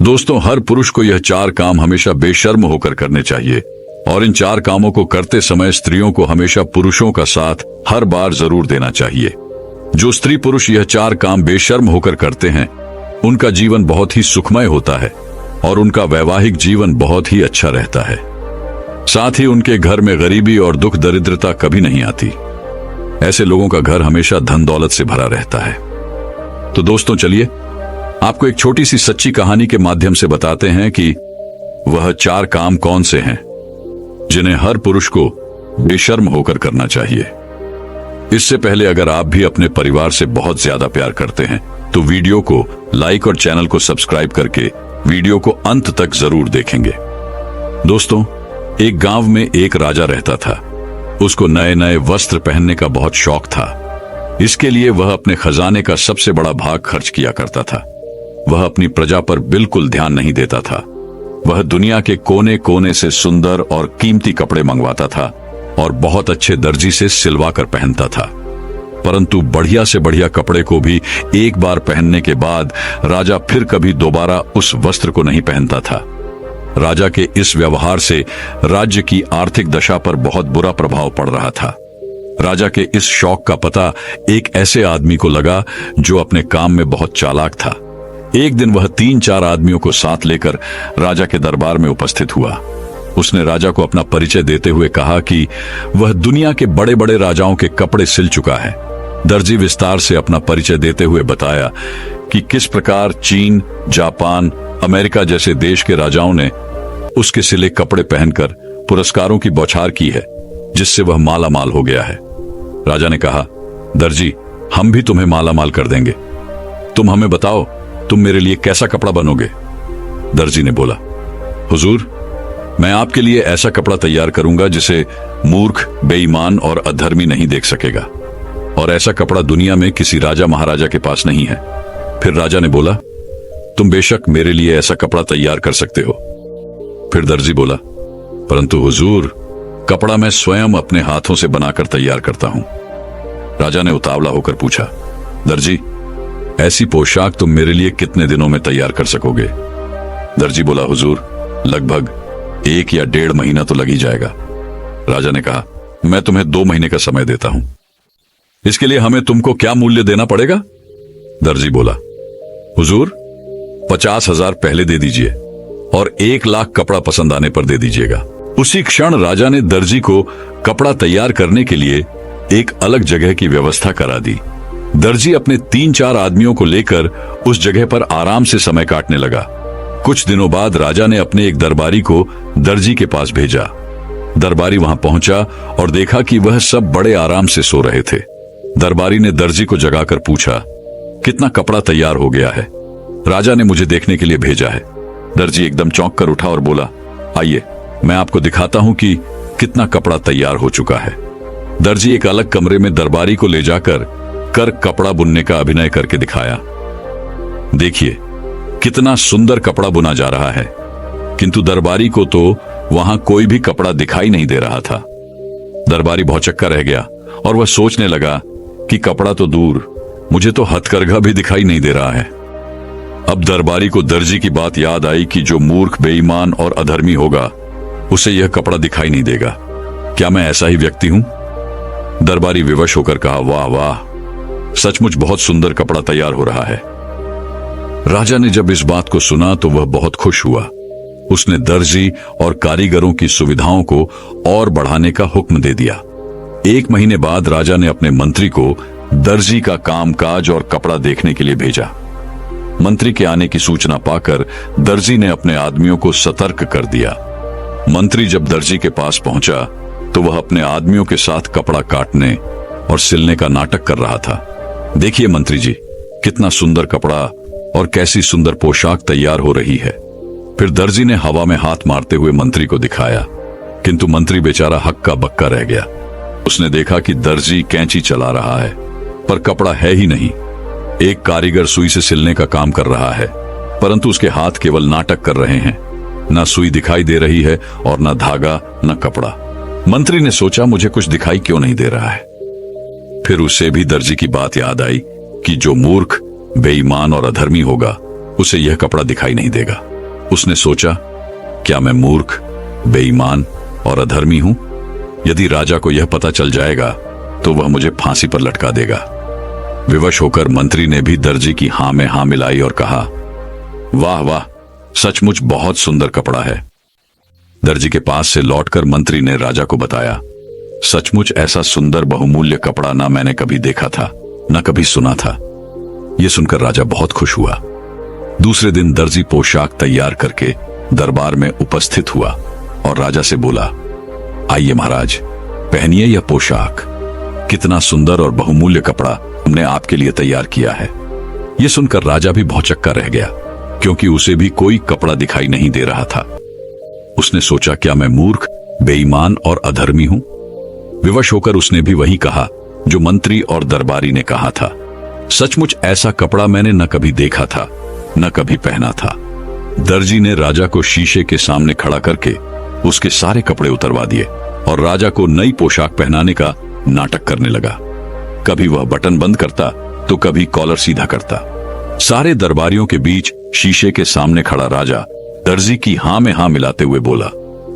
दोस्तों, हर पुरुष को यह 4 काम हमेशा बेशर्म होकर करने चाहिए और इन 4 कामों को करते समय स्त्रियों को हमेशा पुरुषों का साथ हर बार जरूर देना चाहिए। जो स्त्री पुरुष यह 4 काम बेशर्म होकर करते हैं, उनका जीवन बहुत ही सुखमय होता है और उनका वैवाहिक जीवन बहुत ही अच्छा रहता है। साथ ही उनके घर में गरीबी और दुख दरिद्रता कभी नहीं आती। ऐसे लोगों का घर हमेशा धन दौलत से भरा रहता है। तो दोस्तों, चलिए आपको एक छोटी सी सच्ची कहानी के माध्यम से बताते हैं कि वह 4 काम कौन से हैं जिन्हें हर पुरुष को बेशर्म होकर करना चाहिए। इससे पहले अगर आप भी अपने परिवार से बहुत ज्यादा प्यार करते हैं तो वीडियो को लाइक और चैनल को सब्सक्राइब करके वीडियो को अंत तक जरूर देखेंगे। दोस्तों, एक गांव में एक राजा रहता था। उसको नए नए वस्त्र पहनने का बहुत शौक था। इसके लिए वह अपने खजाने का सबसे बड़ा भाग खर्च किया करता था। वह अपनी प्रजा पर बिल्कुल ध्यान नहीं देता था। वह दुनिया के कोने कोने से सुंदर और कीमती कपड़े मंगवाता था और बहुत अच्छे दर्जी से सिलवा कर पहनता था। परंतु बढ़िया से बढ़िया कपड़े को भी एक बार पहनने के बाद राजा फिर कभी दोबारा उस वस्त्र को नहीं पहनता था। राजा के इस व्यवहार से राज्य की आर्थिक दशा पर बहुत बुरा प्रभाव पड़ रहा था। राजा के इस शौक का पता एक ऐसे आदमी को लगा जो अपने काम में बहुत चालाक था। एक दिन वह 3-4 आदमियों को साथ लेकर राजा के दरबार में उपस्थित हुआ। उसने राजा को अपना परिचय देते हुए कहा कि वह दुनिया के बड़े बड़े राजाओं के कपड़े सिल चुका है। दर्जी विस्तार से अपना परिचय देते हुए बताया कि किस प्रकार चीन, जापान, अमेरिका जैसे देश के राजाओं ने उसके सिले कपड़े पहनकर पुरस्कारों की बौछार की है, जिससे वह माला माल हो गया है। राजा ने कहा, दर्जी, हम भी तुम्हें माला माल कर देंगे। तुम हमें बताओ, तुम मेरे लिए कैसा कपड़ा बनोगे? दर्जी ने बोला, हुजूर, मैं आपके लिए ऐसा कपड़ा तैयार करूंगा जिसे मूर्ख, बेईमान और अधर्मी नहीं देख सकेगा, और ऐसा कपड़ा दुनिया में किसी राजा महाराजा के पास नहीं है। फिर राजा ने बोला, तुम बेशक मेरे लिए ऐसा कपड़ा तैयार कर सकते हो। फिर दर्जी बोला, परंतु हुजूर, कपड़ा मैं स्वयं अपने हाथों से बनाकर तैयार करता हूं। राजा ने उतावला होकर पूछा, दर्जी, ऐसी पोशाक तुम मेरे लिए कितने दिनों में तैयार कर सकोगे? दर्जी बोला, हुजूर, लगभग 1 या 1.5 महीना तो लग ही जाएगा। राजा ने कहा, मैं तुम्हें 2 महीने का समय देता हूं। इसके लिए हमें तुमको क्या मूल्य देना पड़ेगा? दर्जी बोला, हुजूर, 50,000 पहले दे दीजिए और 1 लाख कपड़ा पसंद आने पर दे दीजिएगा। उसी क्षण राजा ने दर्जी को कपड़ा तैयार करने के लिए एक अलग जगह की व्यवस्था करा दी। दर्जी अपने 3-4 आदमियों को लेकर उस जगह पर आराम से समय काटने लगा। कुछ दिनों बाद राजा ने अपने एक दरबारी को दर्जी के पास भेजा। दरबारी वहां पहुंचा और देखा कि वह सब बड़े आराम से सो रहे थे। दरबारी ने दर्जी को जगाकर पूछा, कितना कपड़ा तैयार हो गया है? राजा ने मुझे देखने के लिए भेजा है। दर्जी एकदम चौंक कर उठा और बोला, आइए, मैं आपको दिखाता हूं कि कितना कपड़ा तैयार हो चुका है। दर्जी एक अलग कमरे में दरबारी को ले जाकर कपड़ा बुनने का अभिनय करके दिखाया। देखिए, कितना सुंदर कपड़ा बुना जा रहा है। किंतु दरबारी को तो वहां कोई भी कपड़ा दिखाई नहीं दे रहा था। दरबारी भौचक्का रह गया और वह सोचने लगा कि कपड़ा तो दूर, मुझे तो हथकरघा भी दिखाई नहीं दे रहा है। अब दरबारी को दर्जी की बात याद आई कि जो मूर्ख, बेईमान और अधर्मी होगा, उसे यह कपड़ा दिखाई नहीं देगा। क्या मैं ऐसा ही व्यक्ति हूं? दरबारी विवश होकर कहा, वाह वाह, सचमुच बहुत सुंदर कपड़ा तैयार हो रहा है। राजा ने जब इस बात को सुना तो वह बहुत खुश हुआ। उसने दर्जी और कारीगरों की सुविधाओं को और बढ़ाने का हुक्म दे दिया। 1 महीने बाद राजा ने अपने मंत्री को दर्जी का कामकाज और कपड़ा देखने के लिए भेजा। मंत्री के आने की सूचना पाकर दर्जी ने अपने आदमियों को सतर्क कर दिया। मंत्री जब दर्जी के पास पहुंचा तो वह अपने आदमियों के साथ कपड़ा काटने और सिलने का नाटक कर रहा था। देखिए मंत्री जी, कितना सुंदर कपड़ा और कैसी सुंदर पोशाक तैयार हो रही है। फिर दर्जी ने हवा में हाथ मारते हुए मंत्री को दिखाया, किंतु मंत्री बेचारा हक्का बक्का रह गया। उसने देखा कि दर्जी कैंची चला रहा है, पर कपड़ा है ही नहीं। एक कारीगर सुई से सिलने का काम कर रहा है, परंतु उसके हाथ केवल नाटक कर रहे हैं। न सुई दिखाई दे रही है और न धागा, न कपड़ा। मंत्री ने सोचा, मुझे कुछ दिखाई क्यों नहीं दे रहा है। फिर उसे भी दर्जी की बात याद आई कि जो मूर्ख, बेईमान और अधर्मी होगा, उसे यह कपड़ा दिखाई नहीं देगा। उसने सोचा, क्या मैं मूर्ख, बेईमान और अधर्मी हूं? यदि राजा को यह पता चल जाएगा तो वह मुझे फांसी पर लटका देगा। विवश होकर मंत्री ने भी दर्जी की हां में हां मिलाई और कहा, वाह वाह, सचमुच बहुत सुंदर कपड़ा है। दर्जी के पास से लौटकर मंत्री ने राजा को बताया, सचमुच ऐसा सुंदर बहुमूल्य कपड़ा ना मैंने कभी देखा था, ना कभी सुना था। यह सुनकर राजा बहुत खुश हुआ। दूसरे दिन दर्जी पोशाक तैयार करके दरबार में उपस्थित हुआ और राजा से बोला, आइए महाराज, पहनिए यह पोशाक। कितना सुंदर और बहुमूल्य कपड़ा हमने आपके लिए तैयार किया है। यह सुनकर राजा भी भौचक्का रह गया, क्योंकि उसे भी कोई कपड़ा दिखाई नहीं दे रहा था। उसने सोचा, क्या मैं मूर्ख, बेईमान और अधर्मी हूं? विवश होकर उसने भी वही कहा जो मंत्री और दरबारी ने कहा था। सचमुच ऐसा कपड़ा मैंने न कभी देखा था, न कभी पहना था। दर्जी ने राजा को शीशे के सामने खड़ा करके उसके सारे कपड़े उतरवा दिए और राजा को नई पोशाक पहनाने का नाटक करने लगा। कभी वह बटन बंद करता तो कभी कॉलर सीधा करता। सारे दरबारियों के बीच शीशे के सामने खड़ा राजा दर्जी की हां में हां मिलाते हुए बोला,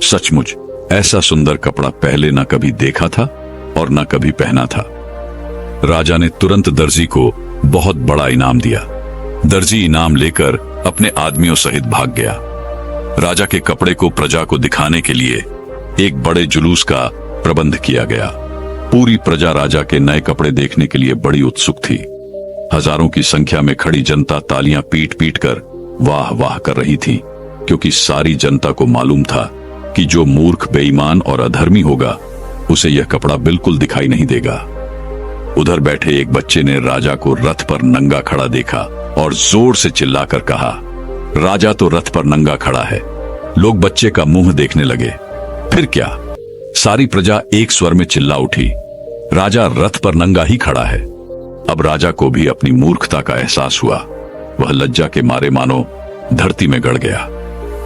सचमुच ऐसा सुंदर कपड़ा पहले न कभी देखा था और न कभी पहना था। राजा ने तुरंत दर्जी को बहुत बड़ा इनाम दिया। दर्जी इनाम लेकर अपने आदमियों सहित भाग गया। राजा के कपड़े को प्रजा को दिखाने के लिए एक बड़े जुलूस का प्रबंध किया गया। पूरी प्रजा राजा के नए कपड़े देखने के लिए बड़ी उत्सुक थी। हजारों की संख्या में खड़ी जनता तालियां पीट पीट कर वाह वाह कर रही थी, क्योंकि सारी जनता को मालूम था कि जो मूर्ख, बेईमान और अधर्मी होगा उसे यह कपड़ा बिल्कुल दिखाई नहीं देगा। उधर बैठे एक बच्चे ने राजा को रथ पर नंगा खड़ा देखा और जोर से चिल्लाकर कहा, राजा तो रथ पर नंगा खड़ा है। लोग बच्चे का मुंह देखने लगे। फिर क्या, सारी प्रजा एक स्वर में चिल्ला उठी, राजा रथ पर नंगा ही खड़ा है। अब राजा को भी अपनी मूर्खता का एहसास हुआ। वह लज्जा के मारे मानो धरती में गड़ गया।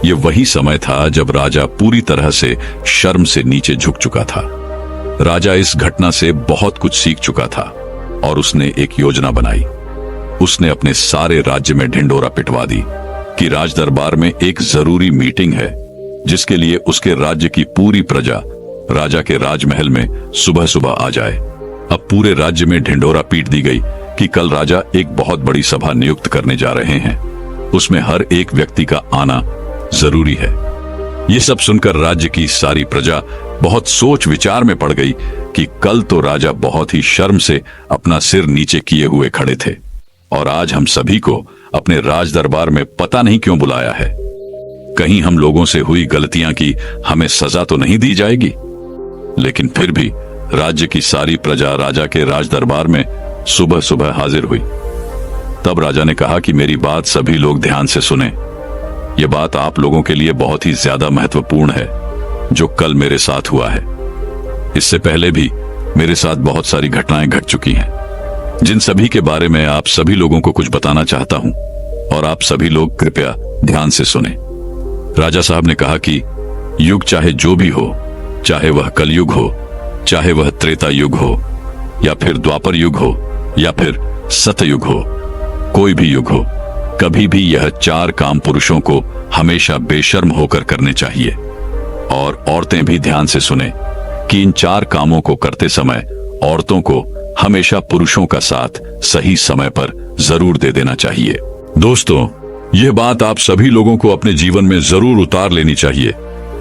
यह वही समय था जब राजा पूरी तरह से शर्म से नीचे झुक चुका था। राजा इस घटना से बहुत कुछ सीख चुका था और उसने एक योजना बनाई। उसने अपने सारे राज्य में ढिंडोरा पिटवा दी कि राज दरबार में एक जरूरी मीटिंग है, जिसके लिए उसके राज्य की पूरी प्रजा राजा के राजमहल में सुबह सुबह आ जाए। अब पूरे राज्य में ढिंडोरा पीट दी गई कि कल राजा एक बहुत बड़ी सभा नियुक्त करने जा रहे हैं। उसमें हर एक व्यक्ति का आना जरूरी है। ये सब सुनकर राज्य की सारी प्रजा बहुत सोच विचार में पड़ गई कि कल तो राजा बहुत ही शर्म से अपना सिर नीचे किए हुए खड़े थे और आज हम सभी को अपने राज दरबार में पता नहीं क्यों बुलाया है। कहीं हम लोगों से हुई गलतियां की हमें सजा तो नहीं दी जाएगी। लेकिन फिर भी राज्य की सारी प्रजा राजा के राज दरबार में सुबह सुबह हाजिर हुई। तब राजा ने कहा कि मेरी बात सभी लोग ध्यान से सुने। यह बात आप लोगों के लिए बहुत ही ज्यादा महत्वपूर्ण है जो कल मेरे साथ हुआ है। इससे पहले भी मेरे साथ बहुत सारी घटनाएं घट चुकी हैं, जिन सभी के बारे में आप सभी लोगों को कुछ बताना चाहता हूं और आप सभी लोग कृपया ध्यान से सुने। राजा साहब ने कहा कि युग चाहे जो भी हो, चाहे वह कलयुग हो, चाहे वह त्रेता युग हो, या फिर द्वापर युग हो, या फिर सतयुग हो, कोई भी युग हो, कभी भी यह 4 काम पुरुषों को हमेशा बेशर्म होकर करने चाहिए। और औरतें भी ध्यान से सुने कि इन 4 कामों को करते समय औरतों को हमेशा पुरुषों का साथ सही समय पर जरूर दे देना चाहिए। दोस्तों, यह बात आप सभी लोगों को अपने जीवन में जरूर उतार लेनी चाहिए।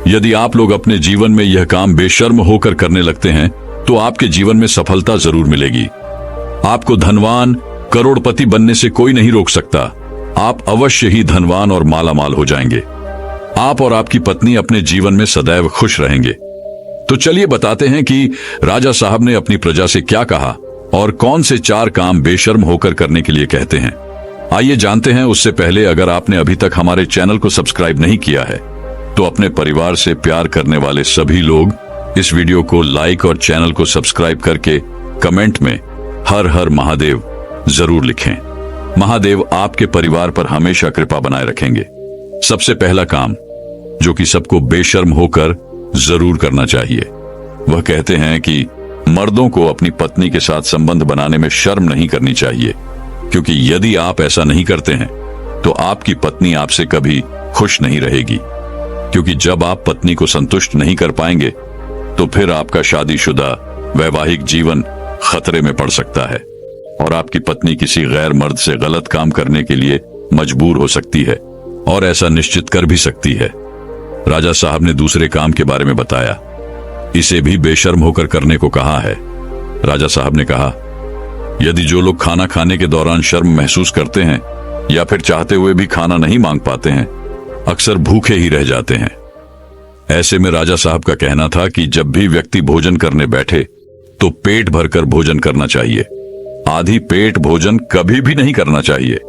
यदि आप लोग अपने जीवन में यह काम बेशर्म होकर करने लगते हैं तो आपके जीवन में सफलता जरूर मिलेगी। आपको धनवान, करोड़पति बनने से कोई नहीं रोक सकता। आप अवश्य ही धनवान और मालामाल हो जाएंगे। आप और आपकी पत्नी अपने जीवन में सदैव खुश रहेंगे। तो चलिए बताते हैं कि राजा साहब ने अपनी प्रजा से क्या कहा और कौन से 4 काम बेशर्म होकर करने के लिए कहते हैं। आइए जानते हैं। उससे पहले अगर आपने अभी तक हमारे चैनल को सब्सक्राइब नहीं किया है तो अपने परिवार से प्यार करने वाले सभी लोग इस वीडियो को लाइक और चैनल को सब्सक्राइब करके कमेंट में हर हर महादेव जरूर लिखें। महादेव आपके परिवार पर हमेशा कृपा बनाए रखेंगे। सबसे पहला काम जो कि सबको बेशर्म होकर जरूर करना चाहिए, वह कहते हैं कि मर्दों को अपनी पत्नी के साथ संबंध बनाने में शर्म नहीं करनी चाहिए, क्योंकि यदि आप ऐसा नहीं करते हैं तो आपकी पत्नी आपसे कभी खुश नहीं रहेगी, क्योंकि जब आप पत्नी को संतुष्ट नहीं कर पाएंगे तो फिर आपका शादीशुदा वैवाहिक जीवन खतरे में पड़ सकता है और आपकी पत्नी किसी गैर मर्द से गलत काम करने के लिए मजबूर हो सकती है और ऐसा निश्चित कर भी सकती है। राजा साहब ने दूसरे काम के बारे में बताया। इसे भी बेशर्म होकर करने को कहा है। राजा साहब ने कहा, यदि जो लोग खाना खाने के दौरान शर्म महसूस करते हैं या फिर चाहते हुए भी खाना नहीं मांग पाते हैं, अक्सर भूखे ही रह जाते हैं। ऐसे में राजा साहब का कहना था कि जब भी व्यक्ति भोजन करने बैठे तो पेट भरकर भोजन करना चाहिए। आधी पेट भोजन कभी भी नहीं करना चाहिए।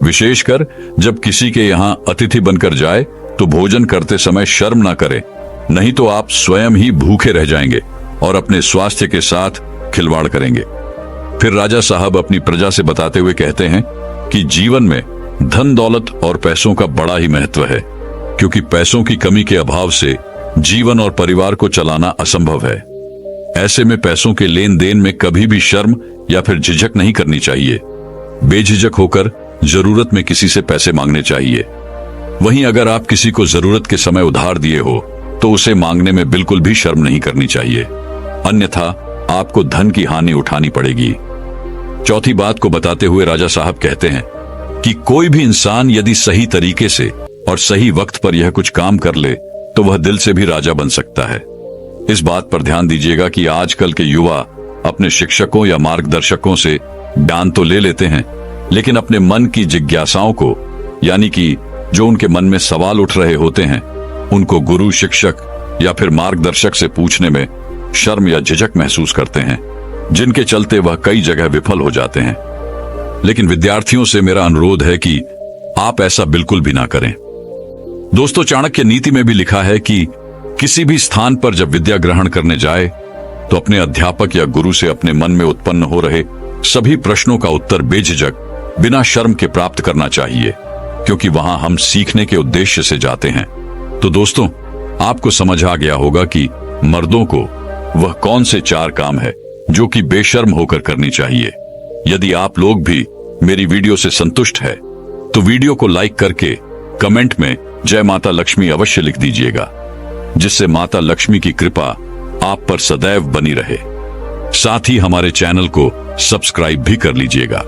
विशेषकर जब किसी के यहां अतिथि बनकर जाए तो भोजन करते समय शर्म ना करें, नहीं तो आप स्वयं ही भूखे रह जाएंगे और अपने स्वास्थ्य के साथ खिलवाड़ करेंगे। फिर राजा साहब अपनी प्रजा से बताते हुए कहते हैं कि जीवन में धन दौलत और पैसों का बड़ा ही महत्व है, क्योंकि पैसों की कमी के अभाव से जीवन और परिवार को चलाना असंभव है। ऐसे में पैसों के लेन देन में कभी भी शर्म या फिर झिझक नहीं करनी चाहिए। बेझिझक होकर जरूरत में किसी से पैसे मांगने चाहिए। वहीं अगर आप किसी को जरूरत के समय उधार दिए हो तो उसे मांगने में बिल्कुल भी शर्म नहीं करनी चाहिए, अन्यथा आपको धन की हानि उठानी पड़ेगी। चौथी बात को बताते हुए राजा साहब कहते हैं कि कोई भी इंसान यदि सही तरीके से और सही वक्त पर यह कुछ काम कर ले तो वह दिल से भी राजा बन सकता है। इस बात पर ध्यान दीजिएगा कि आजकल के युवा अपने शिक्षकों या मार्गदर्शकों से ज्ञान तो ले लेते हैं, लेकिन अपने मन की जिज्ञासाओं को, यानी कि जो उनके मन में सवाल उठ रहे होते हैं, उनको गुरु, शिक्षक या फिर मार्गदर्शक से पूछने में शर्म या झिझक महसूस करते हैं, जिनके चलते वह कई जगह विफल हो जाते हैं। लेकिन विद्यार्थियों से मेरा अनुरोध है कि आप ऐसा बिल्कुल भी ना करें। दोस्तों, चाणक्य नीति में भी लिखा है कि किसी भी स्थान पर जब विद्या ग्रहण करने जाए तो अपने अध्यापक या गुरु से अपने मन में उत्पन्न हो रहे सभी प्रश्नों का उत्तर बेझिझक, बिना शर्म के प्राप्त करना चाहिए, क्योंकि वहां हम सीखने के उद्देश्य से जाते हैं। तो दोस्तों, आपको समझ आ गया होगा कि मर्दों को वह कौन से 4 काम है जो कि बेशर्म होकर करनी चाहिए। यदि आप लोग भी मेरी वीडियो से संतुष्ट है तो वीडियो को लाइक करके कमेंट में जय माता लक्ष्मी अवश्य लिख दीजिएगा, जिससे माता लक्ष्मी की कृपा आप पर सदैव बनी रहे। साथ ही हमारे चैनल को सब्सक्राइब भी कर लीजिएगा।